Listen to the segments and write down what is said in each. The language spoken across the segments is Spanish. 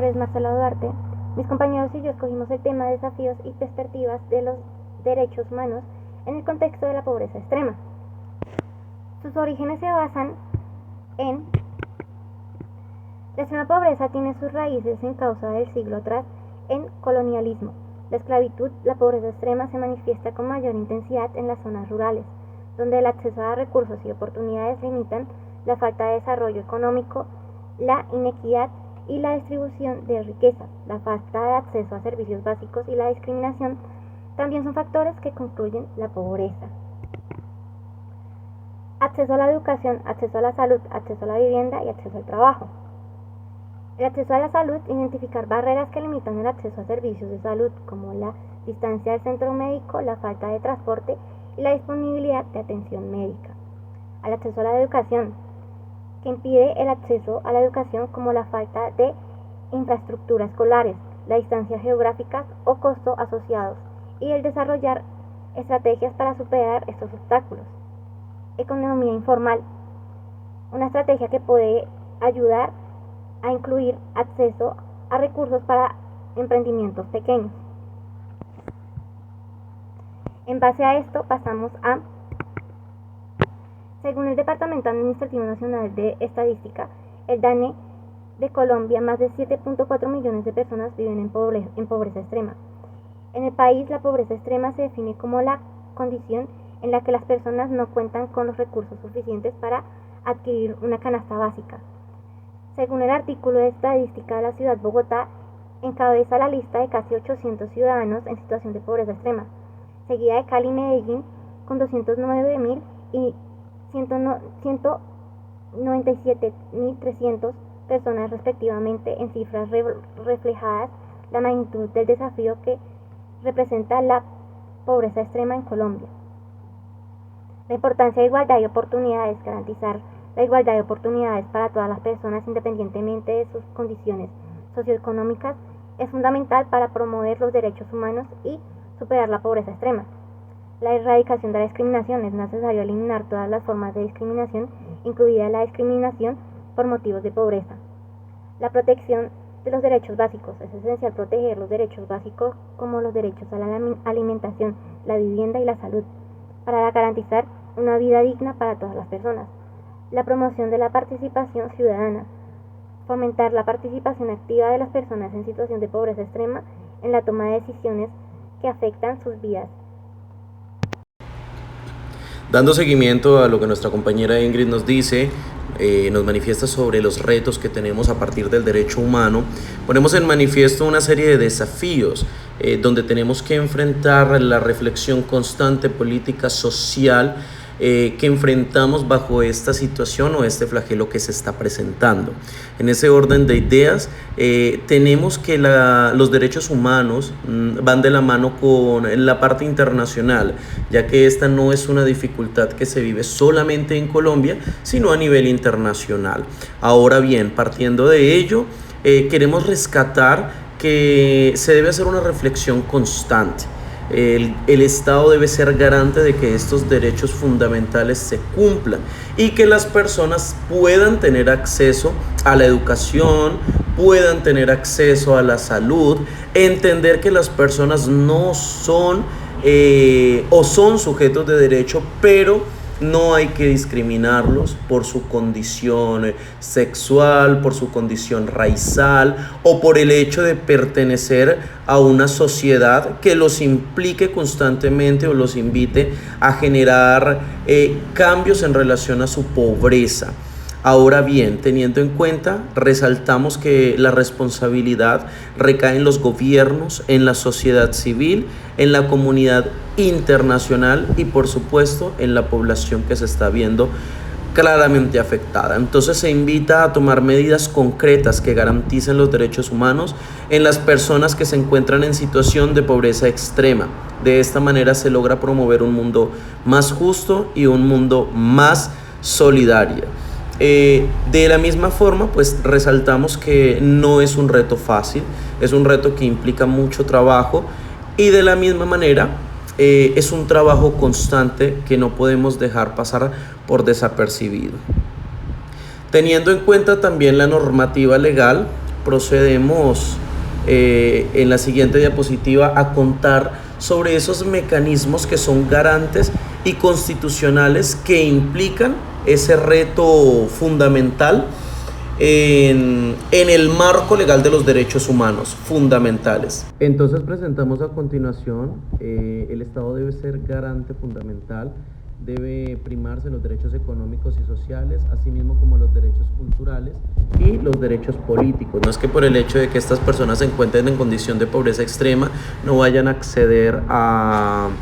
nombre es Marcela Duarte. Mis compañeros y yo escogimos el tema de desafíos y perspectivas de los derechos humanos en el contexto de la pobreza extrema. Sus orígenes se basan en la extrema pobreza tiene sus raíces en causa del siglo atrás en colonialismo. La esclavitud, la pobreza extrema se manifiesta con mayor intensidad en las zonas rurales, donde el acceso a recursos y oportunidades limitan la falta de desarrollo económico, la inequidad y la distribución de riqueza. La falta de acceso a servicios básicos y la discriminación también son factores que concluyen la pobreza. Acceso a la educación, acceso a la salud, acceso a la vivienda y acceso al trabajo. El acceso a la salud, identificar barreras que limitan el acceso a servicios de salud, como la distancia del centro médico, la falta de transporte y la disponibilidad de atención médica. Al acceso a la educación, que impide el acceso a la educación, como la falta de infraestructura escolares, la distancia geográfica o costo asociados, y el desarrollar estrategias para superar estos obstáculos. Economía informal, una estrategia que puede ayudar a incluir acceso a recursos para emprendimientos pequeños. En base a esto pasamos a, según el Departamento Administrativo Nacional de Estadística, el DANE de Colombia, más de 7.4 millones de personas viven en pobreza extrema. En el país, la pobreza extrema se define como la condición en la que las personas no cuentan con los recursos suficientes para adquirir una canasta básica. Según el artículo de estadística de la ciudad de Bogotá, encabeza la lista de casi 800 ciudadanos en situación de pobreza extrema, seguida de Cali y Medellín con 209.000 y 197.300 personas respectivamente, en cifras reflejadas la magnitud del desafío que representa la pobreza extrema en Colombia. La importancia de igualdad de oportunidades, garantizar la igualdad de oportunidades para todas las personas independientemente de sus condiciones socioeconómicas, es fundamental para promover los derechos humanos y superar la pobreza extrema. La erradicación de la discriminación, es necesario eliminar todas las formas de discriminación, incluida la discriminación por motivos de pobreza. La protección de los derechos básicos, es esencial proteger los derechos básicos como los derechos a la alimentación, la vivienda y la salud, para garantizar una vida digna para todas las personas. La promoción de la participación ciudadana, fomentar la participación activa de las personas en situación de pobreza extrema en la toma de decisiones que afectan sus vidas. Dando seguimiento a lo que nuestra compañera Ingrid nos dice, nos manifiesta sobre los retos que tenemos a partir del derecho humano, ponemos en manifiesto una serie de desafíos donde tenemos que enfrentar la reflexión constante política, social, que enfrentamos bajo esta situación o este flagelo que se está presentando. En ese orden de ideas, tenemos que los derechos humanos van de la mano con la parte internacional, ya que esta no es una dificultad que se vive solamente en Colombia, sino a nivel internacional. Ahora bien, partiendo de ello, queremos rescatar que se debe hacer una reflexión constante. El Estado debe ser garante de que estos derechos fundamentales se cumplan y que las personas puedan tener acceso a la educación, puedan tener acceso a la salud, entender que las personas no son o son sujetos de derecho, pero no hay que discriminarlos por su condición sexual, por su condición racial o por el hecho de pertenecer a una sociedad que los implique constantemente o los invite a generar cambios en relación a su pobreza. Ahora bien, teniendo en cuenta, resaltamos que la responsabilidad recae en los gobiernos, en la sociedad civil, en la comunidad internacional y por supuesto en la población que se está viendo claramente afectada. Entonces se invita a tomar medidas concretas que garanticen los derechos humanos en las personas que se encuentran en situación de pobreza extrema. De esta manera se logra promover un mundo más justo y un mundo más solidario. De la misma forma, pues resaltamos que no es un reto fácil, es un reto que implica mucho trabajo y de la misma manera es un trabajo constante que no podemos dejar pasar por desapercibido. Teniendo en cuenta también la normativa legal, procedemos en la siguiente diapositiva a contar sobre esos mecanismos que son garantes y constitucionales que implican ese reto fundamental en el marco legal de los derechos humanos fundamentales. Entonces presentamos a continuación, el Estado debe ser garante fundamental, debe primarse los derechos económicos y sociales, así mismo como los derechos culturales y los derechos políticos. No es que por el hecho de que estas personas se encuentren en condición de pobreza extrema no vayan a acceder a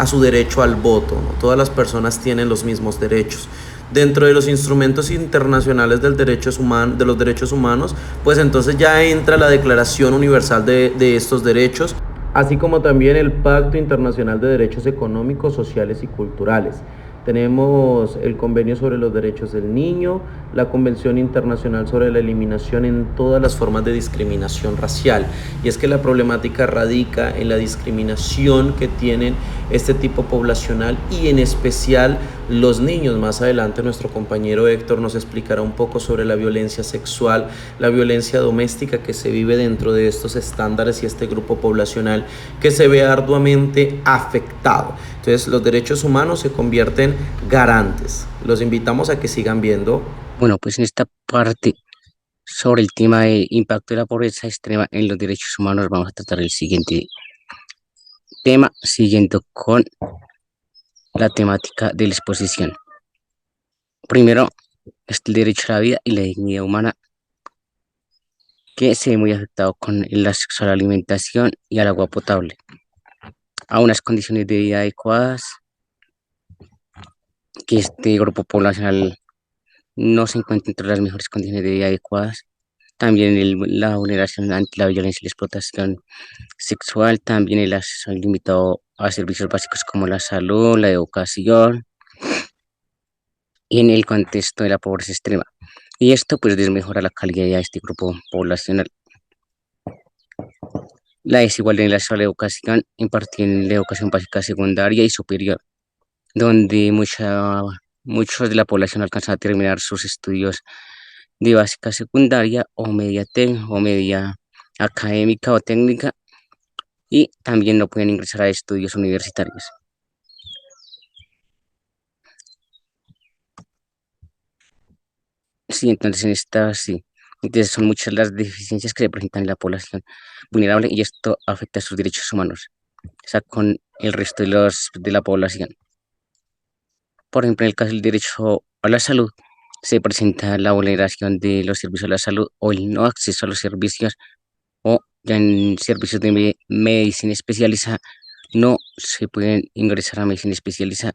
su derecho al voto, ¿no? Todas las personas tienen los mismos derechos. Dentro de los instrumentos internacionales del de los derechos humanos, pues entonces ya entra la Declaración Universal de estos derechos, así como también el Pacto Internacional de Derechos Económicos, Sociales y Culturales. Tenemos el Convenio sobre los Derechos del Niño, la Convención Internacional sobre la Eliminación en todas las formas de discriminación racial. Y es que la problemática radica en la discriminación que tienen este tipo poblacional y en especial los niños. Más adelante nuestro compañero Héctor nos explicará un poco sobre la violencia sexual, la violencia doméstica que se vive dentro de estos estándares y este grupo poblacional que se ve arduamente afectado. Entonces los derechos humanos se convierten garantes. Los invitamos a que sigan viendo. Bueno, pues en esta parte sobre el tema de impacto de la pobreza extrema en los derechos humanos vamos a tratar el siguiente tema, siguiendo con la temática de la exposición. Primero, es el derecho a la vida y la dignidad humana, que se ve muy afectado con el acceso a la alimentación y al agua potable, a unas condiciones de vida adecuadas, que este grupo poblacional no se encuentra entre las mejores condiciones de vida adecuadas. También la vulneración ante la violencia y la explotación sexual, también el acceso ilimitado a servicios básicos como la salud, la educación, y en el contexto de la pobreza extrema. Y esto pues desmejora la calidad de este grupo poblacional. La desigualdad en el acceso a la educación, impartida en la educación básica secundaria y superior, donde muchos de la población alcanzan a terminar sus estudios de básica secundaria o media académica o técnica, y también no pueden ingresar a estudios universitarios. Sí, entonces en esta sí. Entonces son muchas las deficiencias que se presentan en la población vulnerable y esto afecta a sus derechos humanos, o sea, con el resto de la población. Por ejemplo, en el caso del derecho a la salud, se presenta la vulneración de los servicios de la salud o el no acceso a los servicios, o ya en servicios de medicina especializada no se pueden ingresar a medicina especializada.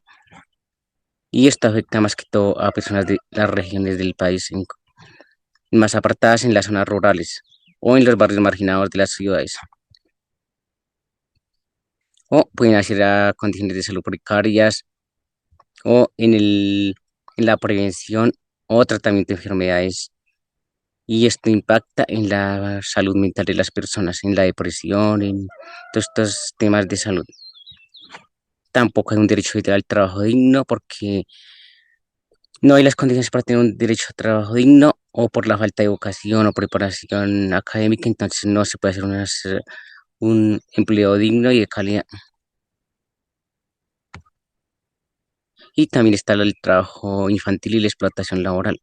Y esto afecta más que todo a personas de las regiones del país más apartadas, en las zonas rurales o en los barrios marginados de las ciudades, o pueden acceder a condiciones de salud precarias o en la prevención o tratamiento de enfermedades, y esto impacta en la salud mental de las personas, en la depresión, en todos estos temas de salud. Tampoco hay un derecho al trabajo digno porque no hay las condiciones para tener un derecho a trabajo digno, o por la falta de educación o preparación académica, entonces no se puede hacer un empleo digno y de calidad. Y también está el trabajo infantil y la explotación laboral.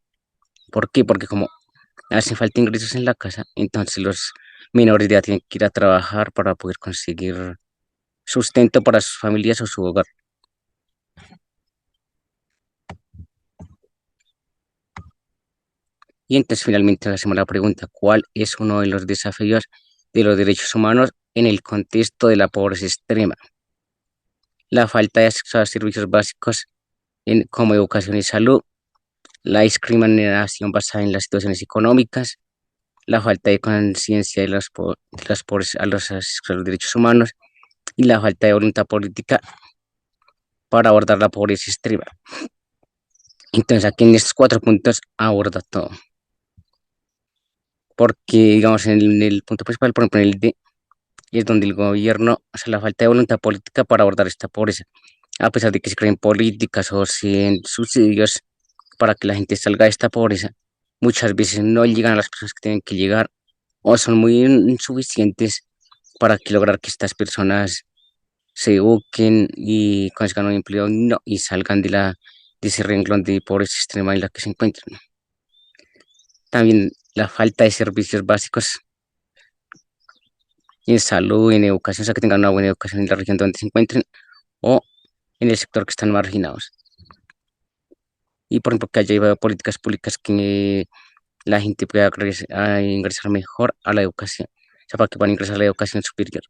¿Por qué? Porque como hacen falta ingresos en la casa, entonces los menores de edad tienen que ir a trabajar para poder conseguir sustento para sus familias o su hogar. Y entonces finalmente hacemos la pregunta, ¿cuál es uno de los desafíos de los derechos humanos en el contexto de la pobreza extrema? La falta de acceso a servicios básicos como educación y salud, la discriminación basada en las situaciones económicas, la falta de conciencia de los pobres a los derechos humanos, y la falta de voluntad política para abordar la pobreza extrema. Entonces aquí en estos 4 puntos aborda todo. Porque, digamos, en el punto principal, por ejemplo, en el D, es donde el gobierno, o sea, la falta de voluntad política para abordar esta pobreza, a pesar de que se creen políticas o se den subsidios para que la gente salga de esta pobreza, muchas veces no llegan a las personas que tienen que llegar, o son muy insuficientes para que lograr que estas personas se eduquen y consigan un empleo digno y salgan de ese renglón de pobreza extrema en la que se encuentran. También la falta de servicios básicos en salud, en educación, o sea, que tengan una buena educación en la región donde se encuentren o en el sector que están marginados. Y, por ejemplo, que haya políticas públicas que la gente pueda ingresar mejor a la educación, o sea, para que puedan ingresar a la educación superior.